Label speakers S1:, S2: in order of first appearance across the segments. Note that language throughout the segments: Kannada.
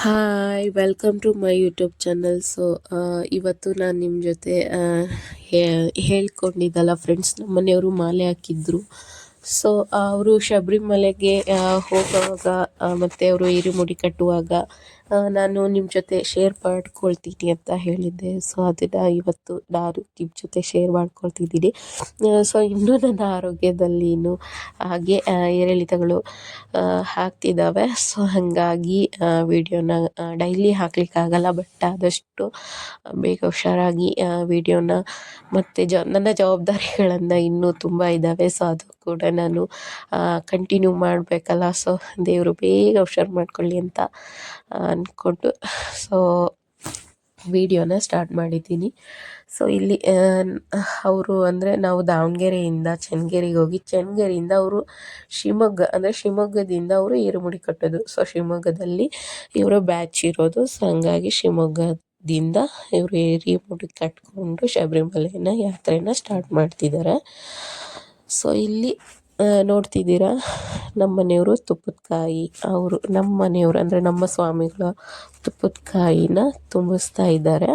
S1: Hi welcome to my YouTube channel. ಇವತ್ತು ನಾನು ನಿಮ್ಮ ಜೊತೆ ಹೇಳ್ಕೊಂಡಿದ್ದಲ್ಲ ಫ್ರೆಂಡ್ಸ್, ನಮ್ಮ ಮನೆಯವರು ಮಾಲೆ ಹಾಕಿದ್ರು. ಸೊ ಅವರು ಶಬರಿಮಲೆಗೆ ಹೋಗುವಾಗ ಮತ್ತು ಅವರು ಇರುಮುಡಿ ಕಟ್ಟುವಾಗ ನಾನು ನಿಮ್ಮ ಜೊತೆ ಶೇರ್ ಮಾಡ್ಕೊಳ್ತೀನಿ ಅಂತ ಹೇಳಿದ್ದೆ. ಸೊ ಅದನ್ನು ಇವತ್ತು ನಾನು ನಿಮ್ಮ ಜೊತೆ ಶೇರ್ ಮಾಡ್ಕೊಳ್ತಿದ್ದೀನಿ. ಸೊ ಇನ್ನೂ ನನ್ನ ಆರೋಗ್ಯದಲ್ಲಿ ಇನ್ನೂ ಹಾಗೆ ಏರಿಳಿತಗಳು ಆಗ್ತಿದ್ದಾವೆ. ಸೊ ಹಾಗಾಗಿ ವಿಡಿಯೋನ ಡೈಲಿ ಹಾಕ್ಲಿಕ್ಕಾಗಲ್ಲ, ಬಟ್ ಆದಷ್ಟು ಬೇಗ ಹುಷಾರಾಗಿ ವಿಡಿಯೋನ ಮತ್ತು ನನ್ನ ಜವಾಬ್ದಾರಿಗಳನ್ನು ಇನ್ನೂ ತುಂಬ ಇದ್ದಾವೆ. ಸೊ ಅದು ಕೂಡ ನಾನು ಕಂಟಿನ್ಯೂ ಮಾಡಬೇಕಲ್ಲ. ಸೊ ದೇವರು ಬೇಗ ಹುಷಾರು ಮಾಡ್ಕೊಳ್ಳಿ ಅಂತ ಅಂದ್ಕೊಂಡು ವಿಡಿಯೋನ ಸ್ಟಾರ್ಟ್ ಮಾಡಿದ್ದೀನಿ. ಸೊ ಇಲ್ಲಿ ಅವರು ಅಂದರೆ ನಾವು ದಾವಣಗೆರೆಯಿಂದ ಚೆನ್ನಗಿರಿಗೆ ಹೋಗಿ, ಚೆನ್ನಗಿರಿಯಿಂದ ಅವರು ಶಿವಮೊಗ್ಗದಿಂದ ಅವರು ಇರುಮುಡಿ ಕಟ್ಟೋದು. ಸೊ ಶಿವಮೊಗ್ಗದಲ್ಲಿ ಇವರ ಬ್ಯಾಚ್ ಇರೋದು. ಸೊ ಹಂಗಾಗಿ ಶಿವಮೊಗ್ಗದಿಂದ ಇವರು ಇರುಮುಡಿ ಕಟ್ಕೊಂಡು ಶಬರಿಮಲೆನ ಯಾತ್ರೆನ ಸ್ಟಾರ್ಟ್ ಮಾಡ್ತಿದ್ದಾರೆ. ಸೊ ಇಲ್ಲಿ ನೋಡ್ತಿದ್ದೀರಾ, ನಮ್ಮ ಮನೆಯವರು ತುಪ್ಪದ ಕಾಯಿ, ಅವರು ನಮ್ಮ ಮನೆಯವರು ಅಂದರೆ ನಮ್ಮ ಸ್ವಾಮಿಗಳ ತುಪ್ಪದ ಕಾಯಿನ ತುಂಬಿಸ್ತಾ ಇದ್ದಾರೆ.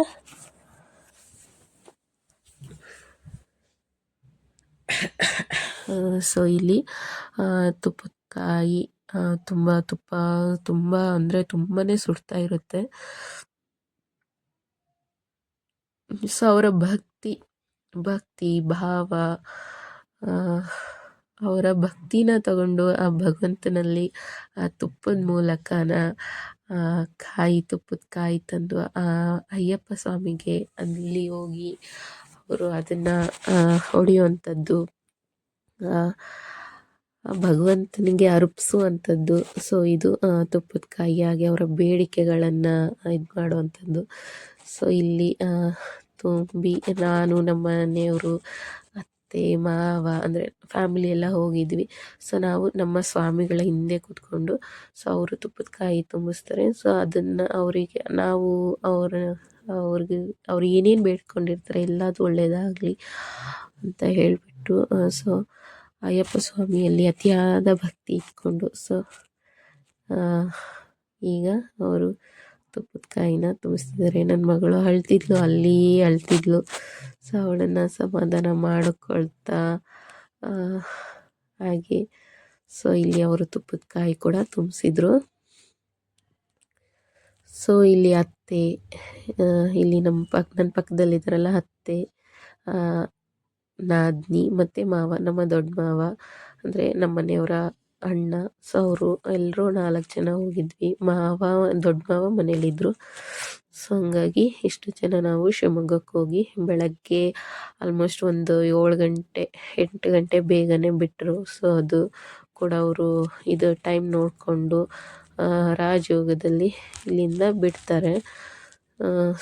S1: ಸೊ ಇಲ್ಲಿ ತುಪ್ಪದ ಕಾಯಿ ತುಂಬ ಅಂದರೆ ತುಂಬಾ ಸುಡ್ತಾ ಇರುತ್ತೆ. ಸೊ ಅವರ ಭಕ್ತಿ ಭಾವ, ಅವರ ಭಕ್ತಿನ ತಗೊಂಡು ಆ ಭಗವಂತನಲ್ಲಿ ಆ ತುಪ್ಪದ ಮೂಲಕನ ತುಪ್ಪದ ಕಾಯಿ ತಂದು ಆ ಅಯ್ಯಪ್ಪ ಸ್ವಾಮಿಗೆ ಅಲ್ಲಿ ಹೋಗಿ ಅವರು ಅದನ್ನು ಹೊಡೆಯುವಂಥದ್ದು, ಭಗವಂತನಿಗೆ ಅರ್ಪಿಸುವಂಥದ್ದು. ಸೊ ಇದು ತುಪ್ಪದ ಕಾಯಿಯಾಗಿ ಅವರ ಬೇಡಿಕೆಗಳನ್ನು ಇದು ಮಾಡುವಂಥದ್ದು. ಸೊ ಇಲ್ಲಿ ತುಂಬಿ ನಾನು, ನಮ್ಮ ಮನೆಯವರು, ಅತ್ತೆ ಮಾವ ಅಂದರೆ ಫ್ಯಾಮಿಲಿ ಎಲ್ಲ ಹೋಗಿದ್ವಿ. ಸೊ ನಾವು ನಮ್ಮ ಸ್ವಾಮಿಗಳ ಹಿಂದೆ ಕೂತ್ಕೊಂಡು ಸೊ ಅವರು ತುಪ್ಪದ ಕಾಯಿ ತುಂಬಿಸ್ತಾರೆ. ಸೊ ಅದನ್ನು ಅವರಿಗೆ ನಾವು ಅವ್ರು ಏನೇನು ಬೇಡ್ಕೊಂಡಿರ್ತಾರೆ ಎಲ್ಲದು ಒಳ್ಳೆಯದಾಗಲಿ ಅಂತ ಹೇಳಿಬಿಟ್ಟು ಸೊ ಅಯ್ಯಪ್ಪ ಸ್ವಾಮಿಯಲ್ಲಿ ಅತಿಯಾದ ಭಕ್ತಿ ಇಟ್ಕೊಂಡು ಸೊ ಈಗ ಅವರು ತುಪ್ಪದ ಕಾಯಿನ ತುಂಬಿಸ್ತಿದ್ದಾರೆ. ನನ್ನ ಮಗಳು ಅಳ್ತಿದ್ಲು. ಸೊ ಅವಳನ್ನು ಸಮಾಧಾನ ಮಾಡಿಕೊಳ್ತಾ ಹಾಗೆ ಸೊ ಇಲ್ಲಿ ಅವರು ತುಪ್ಪದ ಕಾಯಿ ಕೂಡ ತುಂಬಿಸಿದ್ರು. ಸೊ ಇಲ್ಲಿ ಅತ್ತೆ, ಇಲ್ಲಿ ನನ್ನ ಪಕ್ಕದಲ್ಲಿದ್ದಾರಲ್ಲ ಅತ್ತೆ, ನಾದಿನಿ ಮತ್ತು ಮಾವ, ನಮ್ಮ ದೊಡ್ಡ ಮಾವ ಅಂದರೆ ನಮ್ಮ ಮನೆಯವರ ಅಣ್ಣ. ಸೊ ಅವರು ಎಲ್ಲರೂ 4 ಜನ ಹೋಗಿದ್ವಿ. ದೊಡ್ಡ ಮಾವ ಮನೇಲಿದ್ದರು. ಸೊ ಹಂಗಾಗಿ ಇಷ್ಟು ಜನ ನಾವು ಶಿವಮೊಗ್ಗಕ್ಕೆ ಹೋಗಿ ಬೆಳಗ್ಗೆ ಆಲ್ಮೋಸ್ಟ್ ಒಂದು 8 ಗಂಟೆ ಬೇಗನೆ ಬಿಟ್ಟರು. ಸೊ ಅದು ಕೂಡ ಅವರು ಇದು ಟೈಮ್ ನೋಡಿಕೊಂಡು ರಾಜಯೋಗದಲ್ಲಿ ಇಲ್ಲಿಂದ ಬಿಡ್ತಾರೆ.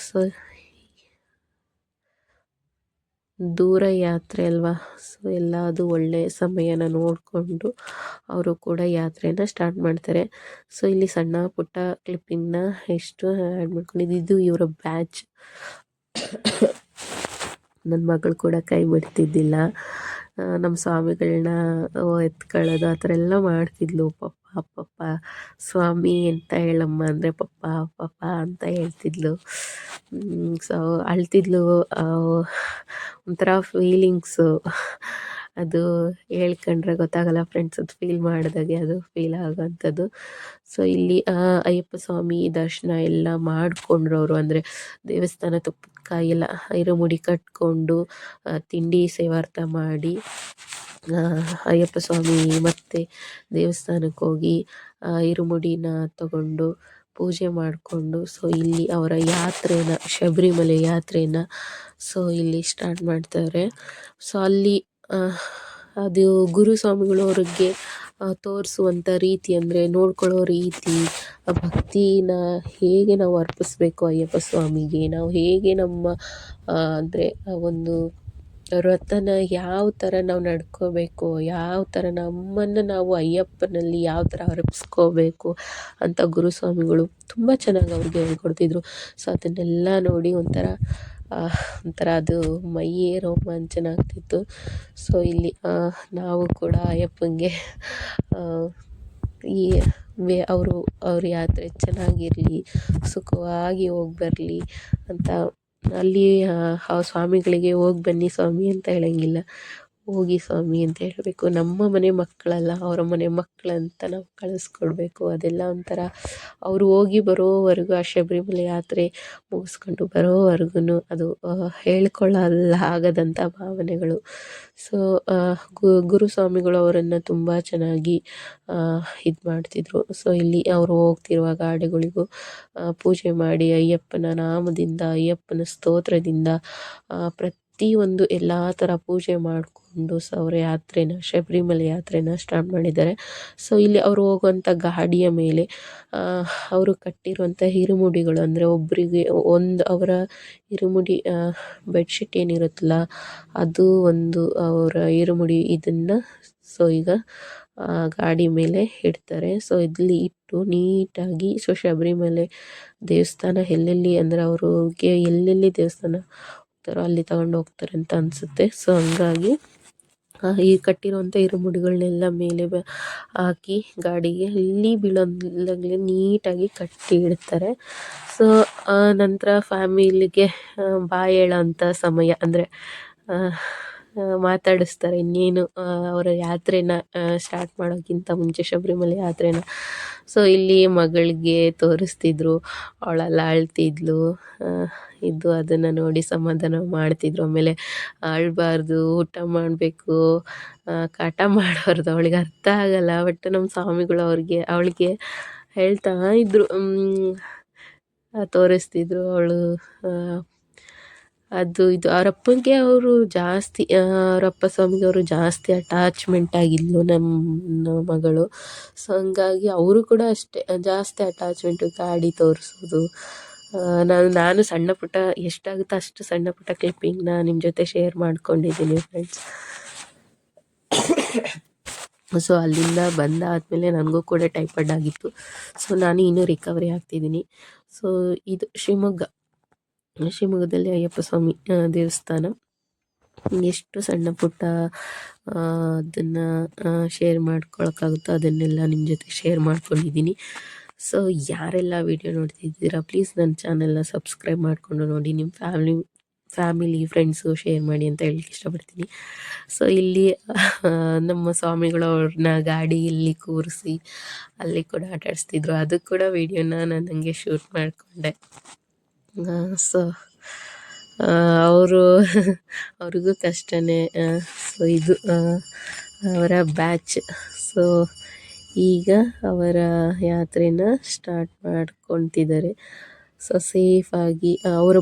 S1: ಸೊ ದೂರ ಯಾತ್ರೆ ಅಲ್ವಾ, ಸೊ ಅದು ಒಳ್ಳೆಯ ಸಮಯನ ನೋಡಿಕೊಂಡು ಅವರು ಕೂಡ ಯಾತ್ರೆನ ಸ್ಟಾರ್ಟ್ ಮಾಡ್ತಾರೆ. ಸೊ ಇಲ್ಲಿ ಸಣ್ಣ ಪುಟ್ಟ ಕ್ಲಿಪ್ಪಿಂಗ್ನ ಎಷ್ಟು ಆ್ಯಡ್ ಮಾಡ್ಕೊಂಡಿದ್ದು. ಇದು ಇವರ ಬ್ಯಾಚ್. ನನ್ನ ಮಗಳು ಕೂಡ ಕೈ ಬಿಡ್ತಿದ್ದಿಲ್ಲ. ನಮ್ಮ ಸ್ವಾಮಿಗಳನ್ನ ಎತ್ಕೊಳ್ಳೋದು ಆ ಥರ ಎಲ್ಲ ಮಾಡ್ತಿದ್ಲು. ಪಪ್ಪ ಸ್ವಾಮಿ ಅಂತ ಹೇಳಮ್ಮ ಅಂದರೆ ಪಪ್ಪ ಅಂತ ಹೇಳ್ತಿದ್ಲು. ಸೊ ಅಳ್ತಿದ್ಲು. ಒಂಥರ ಫೀಲಿಂಗ್ಸು, ಅದು ಹೇಳ್ಕೊಂಡ್ರೆ ಗೊತ್ತಾಗಲ್ಲ ಫ್ರೆಂಡ್ಸ್, ಅದು ಫೀಲ್ ಮಾಡಿದಾಗೆ ಅದು ಫೀಲ್ ಆಗೋವಂಥದ್ದು. ಸೊ ಇಲ್ಲಿ ಅಯ್ಯಪ್ಪ ಸ್ವಾಮಿ ದರ್ಶನ ಎಲ್ಲ ಮಾಡಿಕೊಂಡ್ರು ಅವರು. ಅಂದರೆ ದೇವಸ್ಥಾನ ತುಪ್ಪದ ಕಾಯಿ ಎಲ್ಲ ಇರುಮುಡಿ ಕಟ್ಕೊಂಡು ತಿಂಡಿ ಸೇವಾರ್ಥ ಮಾಡಿ ಅಯ್ಯಪ್ಪ ಸ್ವಾಮಿ ಮತ್ತು ದೇವಸ್ಥಾನಕ್ಕೆ ಹೋಗಿ ಇರುಮುಡಿನ ತಗೊಂಡು ಪೂಜೆ ಮಾಡಿಕೊಂಡು ಸೊ ಇಲ್ಲಿ ಅವರ ಯಾತ್ರೆನ, ಶಬರಿಮಲೆ ಯಾತ್ರೆನ ಸೊ ಇಲ್ಲಿ ಸ್ಟಾರ್ಟ್ ಮಾಡ್ತಾರೆ. ಸೊ ಅಲ್ಲಿ ಅದು ಗುರುಸ್ವಾಮಿಗಳು ಅವ್ರಿಗೆ ತೋರಿಸುವಂಥ ರೀತಿ, ಅಂದರೆ ನೋಡ್ಕೊಳ್ಳೋ ರೀತಿ, ಆ ಭಕ್ತಿನ ಹೇಗೆ ನಾವು ಅರ್ಪಿಸ್ಬೇಕು ಅಯ್ಯಪ್ಪ ಸ್ವಾಮಿಗೆ, ನಾವು ಹೇಗೆ ನಮ್ಮ ಅಂದರೆ ಒಂದು ವ್ರತನ ಯಾವ ಥರ ನಾವು ನಡ್ಕೋಬೇಕು, ಯಾವ ಥರ ನಮ್ಮನ್ನು ನಾವು ಅಯ್ಯಪ್ಪನಲ್ಲಿ ಯಾವ ಥರ ಅರ್ಪಿಸ್ಕೋಬೇಕು ಅಂತ ಗುರುಸ್ವಾಮಿಗಳು ತುಂಬ ಚೆನ್ನಾಗಿ ಅವ್ರಿಗೆ ಹೇಳ್ಕೊಡ್ತಿದ್ರು. ಸೊ ಅದನ್ನೆಲ್ಲ ನೋಡಿ ಒಂಥರ ಅದು ಮೈಯೇ ರೋಮಾಂಚನ ಆಗ್ತಿತ್ತು. ಸೊ ಇಲ್ಲಿ ನಾವು ಕೂಡ ಅಯ್ಯಪ್ಪನಿಗೆ ಈ ಅವ್ರ ಯಾತ್ರೆ ಚೆನ್ನಾಗಿರಲಿ, ಸುಖವಾಗಿ ಹೋಗಿ ಬರಲಿ ಅಂತ ಅಲ್ಲಿ ಆ ಸ್ವಾಮಿಗಳಿಗೆ ಹೋಗಿ ಬನ್ನಿ ಸ್ವಾಮಿ ಅಂತ ಹೇಳಂಗಿಲ್ಲ, ಹೋಗಿ ಸ್ವಾಮಿ ಅಂತ ಹೇಳಬೇಕು. ನಮ್ಮ ಮನೆ ಮಕ್ಕಳಲ್ಲ, ಅವರ ಮನೆ ಮಕ್ಕಳಂತ ನಾವು ಕಳಿಸ್ಕೊಡ್ಬೇಕು. ಅದೆಲ್ಲ ಒಂಥರ ಅವರು ಹೋಗಿ ಬರೋವರೆಗೂ, ಆ ಶಬರಿಮಲೆ ಯಾತ್ರೆ ಮುಗಿಸ್ಕೊಂಡು ಬರೋವರೆಗೂ ಅದು ಹೇಳ್ಕೊಳ್ಳಲಾಗದಂಥ ಭಾವನೆಗಳು. ಸೊ ಗುರುಸ್ವಾಮಿಗಳು ಅವರನ್ನು ತುಂಬ ಚೆನ್ನಾಗಿ ಇದು ಮಾಡ್ತಿದ್ರು. ಸೊ ಇಲ್ಲಿ ಅವರು ಹೋಗ್ತಿರುವ ಗಾಡಿಗಳಿಗೂ ಪೂಜೆ ಮಾಡಿ ಅಯ್ಯಪ್ಪನ ನಾಮದಿಂದ, ಅಯ್ಯಪ್ಪನ ಸ್ತೋತ್ರದಿಂದ ಪ್ರತಿಯೊಂದು ಎಲ್ಲ ಥರ ಪೂಜೆ ಮಾಡಿಕೊಂಡು ಅವರ ಯಾತ್ರೆನ, ಶಬರಿಮಲೆ ಯಾತ್ರೆನ ಸ್ಟಾರ್ಟ್ ಮಾಡಿದ್ದಾರೆ. ಸೊ ಇಲ್ಲಿ ಅವರು ಹೋಗುವಂಥ ಗಾಡಿಯ ಮೇಲೆ ಅವರು ಕಟ್ಟಿರುವಂಥ ಇರುಮುಡಿಗಳು, ಅಂದರೆ ಒಬ್ಬರಿಗೆ ಅವರ ಇರುಮುಡಿ ಬೆಡ್ಶೀಟ್ ಏನಿರುತ್ತಲ್ಲ ಅದು ಒಂದು ಅವರ ಇರುಮುಡಿ. ಇದನ್ನು ಸೊ ಈಗ ಗಾಡಿ ಮೇಲೆ ಇಡ್ತಾರೆ. ಸೊ ಇಲ್ಲಿ ಇಟ್ಟು ನೀಟಾಗಿ, ಸೊ ಶಬರಿಮಲೆ ದೇವಸ್ಥಾನ ಎಲ್ಲೆಲ್ಲಿ ಅಂದರೆ ಅವ್ರಿಗೆ ಎಲ್ಲೆಲ್ಲಿ ದೇವಸ್ಥಾನ ಹೋಗ್ತಾರೋ ಅಲ್ಲಿ ತಗೊಂಡು ಹೋಗ್ತಾರೆ ಅಂತ ಅನಿಸುತ್ತೆ. ಸೊ ಹಂಗಾಗಿ ಈ ಕಟ್ಟಿರುವಂಥ ಇರುಮುಡಿಗಳನ್ನೆಲ್ಲ ಮೇಲೆ ಹಾಕಿ ಗಾಡಿಗೆ ಅಲ್ಲಿ ಬೀಳೋಂಗಿಲ್ಲಂಗೆ ನೀಟಾಗಿ ಕಟ್ಟಿ ಇಡ್ತಾರೆ. ಸೊ ನಂತರ ಫ್ಯಾಮಿಲಿಗೆ ಬಾಯ್ ಹೇಳೋಂಥ ಸಮಯ, ಅಂದರೆ ಮಾತಾಡಿಸ್ತಾರೆ ಇನ್ನೇನು ಅವರ ಯಾತ್ರೆನ ಸ್ಟಾರ್ಟ್ ಮಾಡೋಕ್ಕಿಂತ ಮುಂಚೆ, ಶಬರಿಮಲೆ ಯಾತ್ರೆನ. ಸೊ ಇಲ್ಲಿ ಮಗಳಿಗೆ ತೋರಿಸ್ತಿದ್ರು, ಅವಳೆಲ್ಲ ಅಳ್ತಿದ್ಲು. ಇದು ಅದನ್ನು ನೋಡಿ ಸಮಾಧಾನ ಮಾಡ್ತಿದ್ರು. ಆಮೇಲೆ ಅಳಬಾರ್ದು, ಊಟ ಮಾಡಬೇಕು, ಕಾಟ ಮಾಡಬಾರ್ದು, ಅವಳಿಗೆ ಅರ್ಥ ಆಗಲ್ಲ. ಬಟ್ ನಮ್ಮ ಸ್ವಾಮಿಗಳು ಅವಳಿಗೆ ಹೇಳ್ತಾ ಇದ್ರು, ತೋರಿಸ್ತಿದ್ರು. ಅವಳು ಅದು ಇದು ಅವರಪ್ಪನಿಗೆ ಅವರು ಜಾಸ್ತಿ, ಅವರಪ್ಪ ಸ್ವಾಮಿಗೆ ಅವರು ಜಾಸ್ತಿ ಅಟ್ಯಾಚ್ಮೆಂಟ್ ಆಗಿದ್ಲು ನಮ್ಮ ಮಗಳು. ಸೊ ಹಂಗಾಗಿ ಅವರು ಕೂಡ ಅಷ್ಟೇ ಜಾಸ್ತಿ ಅಟ್ಯಾಚ್ಮೆಂಟು, ಗಾಡಿ ತೋರಿಸೋದು. ನಾನು ಸಣ್ಣ ಪುಟ್ಟ ಎಷ್ಟಾಗುತ್ತೋ ಅಷ್ಟು ಸಣ್ಣ ಪುಟ್ಟ ಕ್ಲಿಪ್ಪಿಂಗ್ನ ನಿಮ್ಮ ಜೊತೆ ಶೇರ್ ಮಾಡ್ಕೊಂಡಿದ್ದೀನಿ ಫ್ರೆಂಡ್ಸ್. ಸೊ ಅಲ್ಲಿಂದ ಬಂದಾದಮೇಲೆ ನನಗೂ ಕೂಡ ಟೈಫಾಯ್ಡ್ ಆಗಿತ್ತು. ಸೊ ನಾನು ಇನ್ನೂ ರಿಕವರಿ ಆಗ್ತಿದ್ದೀನಿ. ಸೊ ಇದು ಶಿವಮೊಗ್ಗದಲ್ಲಿ ಅಯ್ಯಪ್ಪ ಸ್ವಾಮಿ ದೇವಸ್ಥಾನ. ಎಷ್ಟು ಸಣ್ಣ ಪುಟ್ಟ ಅದನ್ನು ಶೇರ್ ಮಾಡ್ಕೊಳಕ್ಕಾಗುತ್ತೋ ಅದನ್ನೆಲ್ಲ ನಿಮ್ಮ ಜೊತೆ ಶೇರ್ ಮಾಡ್ಕೊಂಡಿದ್ದೀನಿ. ಸೊ ಯಾರೆಲ್ಲ ವಿಡಿಯೋ ನೋಡ್ತಿದ್ದೀರಾ ಪ್ಲೀಸ್ ನನ್ನ ಚಾನೆಲ್ನ ಸಬ್ಸ್ಕ್ರೈಬ್ ಮಾಡಿಕೊಂಡು ನೋಡಿ, ನಿಮ್ಮ ಫ್ಯಾಮಿಲಿ ಫ್ರೆಂಡ್ಸು ಶೇರ್ ಮಾಡಿ ಅಂತ ಹೇಳಕ್ಕೆ ಇಷ್ಟಪಡ್ತೀನಿ. ಸೊ ಇಲ್ಲಿ ನಮ್ಮ ಸ್ವಾಮಿಗಳು ಅವ್ರನ್ನ ಗಾಡಿಯಲ್ಲಿ ಕೂರಿಸಿ ಅಲ್ಲಿ ಕೂಡ ಆಟಾಡಿಸ್ತಿದ್ರು. ಅದು ಕೂಡ ವಿಡಿಯೋನ ನಾನು ಹಂಗೆ ಶೂಟ್ ಮಾಡಿಕೊಂಡೆ. ಸೊ ಅವ್ರಿಗೂ ಕಷ್ಟನೇ. ಸೊ ಇದು ಅವರ ಬ್ಯಾಚ್. ಸೊ ಈಗ ಅವರ ಯಾತ್ರೆನ ಸ್ಟಾರ್ಟ್ ಮಾಡ್ಕೊತಿದ್ದಾರೆ. ಸೊ ಸೇಫಾಗಿ ಅವ್ರ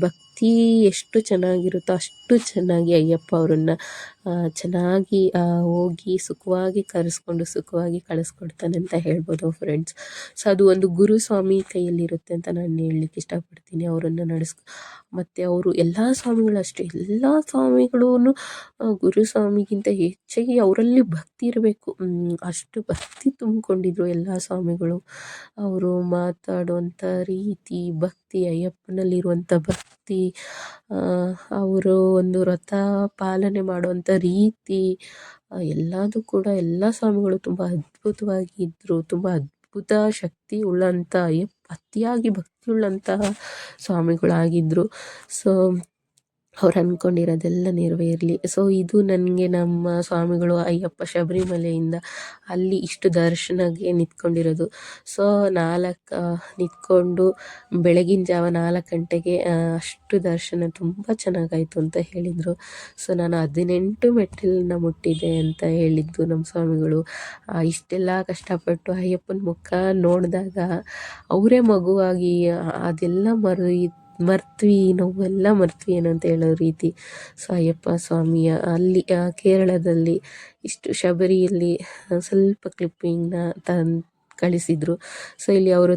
S1: ಭಕ್ತಿ ಎಷ್ಟು ಚೆನ್ನಾಗಿರುತ್ತೋ ಅಷ್ಟು ಚೆನ್ನಾಗಿ ಅಯ್ಯಪ್ಪ ಅವರನ್ನು ಚೆನ್ನಾಗಿ ಹೋಗಿ ಸುಖವಾಗಿ ಕರೆಸ್ಕೊಂಡು ಸುಖವಾಗಿ ಕಳಿಸ್ಕೊಡ್ತಾನೆ ಅಂತ ಹೇಳ್ಬೋದು ಫ್ರೆಂಡ್ಸ್. ಸೊ ಅದು ಒಂದು ಗುರುಸ್ವಾಮಿ ಕೈಯಲ್ಲಿರುತ್ತೆ ಅಂತ ನಾನು ಹೇಳಲಿಕ್ಕೆ ಇಷ್ಟಪಡ್ತೀನಿ. ಅವರನ್ನು ಮತ್ತು ಅವರು ಎಲ್ಲ ಸ್ವಾಮಿಗಳು ಅಷ್ಟೇ, ಎಲ್ಲ ಸ್ವಾಮಿಗಳೂ ಗುರುಸ್ವಾಮಿಗಿಂತ ಹೆಚ್ಚಾಗಿ ಅವರಲ್ಲಿ ಭಕ್ತಿ ಇರಬೇಕು. ಅಷ್ಟು ಭಕ್ತಿ ತುಂಬಿಕೊಂಡಿದ್ರು ಎಲ್ಲ ಸ್ವಾಮಿಗಳು. ಅವರು ಮಾತಾಡುವಂಥ ರೀತಿ, ಭಕ್ತಿ, ಅಯ್ಯಪ್ಪನಲ್ಲಿರುವಂಥ ಭಕ್ತಿ, ಅವರು ಒಂದು ವ್ರತ ಪಾಲನೆ ಮಾಡುವಂಥ ರೀತಿ, ಎಲ್ಲದೂ ಕೂಡ ಎಲ್ಲ ಸ್ವಾಮಿಗಳು ತುಂಬ ಅದ್ಭುತವಾಗಿದ್ದರು. ತುಂಬ ಅದ್ಭುತ ಶಕ್ತಿ ಉಳ್ಳಂಥ ಅತಿಯಾಗಿ ಭಕ್ತಿ ಉಳ್ಳಂತಹ ಸ್ವಾಮಿಗಳಾಗಿದ್ದರು. ಸೊ ಅವ್ರು ಅಂದ್ಕೊಂಡಿರೋದೆಲ್ಲ ನೆರವೇರಲಿ. ಸೊ ಇದು ನನಗೆ ನಮ್ಮ ಸ್ವಾಮಿಗಳು ಅಯ್ಯಪ್ಪ ಶಬರಿಮಲೆಯಿಂದ ಅಲ್ಲಿ ಇಷ್ಟು ದರ್ಶನಕ್ಕೆ ನಿಂತ್ಕೊಂಡಿರೋದು. ಸೊ ನಿಂತ್ಕೊಂಡು ಬೆಳಗಿನ ಜಾವ 4 ಗಂಟೆಗೆ ಅಷ್ಟು ದರ್ಶನ ತುಂಬ ಚೆನ್ನಾಗಾಯಿತು ಅಂತ ಹೇಳಿದರು. ಸೊ ನಾನು 18 ಮೆಟ್ಟಿಲನ್ನ ಮುಟ್ಟಿದ್ದೆ ಅಂತ ಹೇಳಿದ್ದು ನಮ್ಮ ಸ್ವಾಮಿಗಳು. ಇಷ್ಟೆಲ್ಲ ಕಷ್ಟಪಟ್ಟು ಅಯ್ಯಪ್ಪನ ಮುಖ ನೋಡಿದಾಗ ಅವರೇ ಮಗುವಾಗಿ ಅದೆಲ್ಲ ಮರ್ತ್ವಿ ನಾವೆಲ್ಲ ಮರ್ತ್ವಿ ಏನೋ ಅಂತ ಹೇಳೋ ರೀತಿ. ಸೊ ಅಯ್ಯಪ್ಪ ಸ್ವಾಮಿಯ ಅಲ್ಲಿ ಕೇರಳದಲ್ಲಿ ಇಷ್ಟು ಶಬರಿಯಲ್ಲಿ ಸ್ವಲ್ಪ ಕ್ಲಿಪ್ಪಿಂಗ್ನ ಕಳಿಸಿದರು. ಸೊ ಇಲ್ಲಿ ಅವರು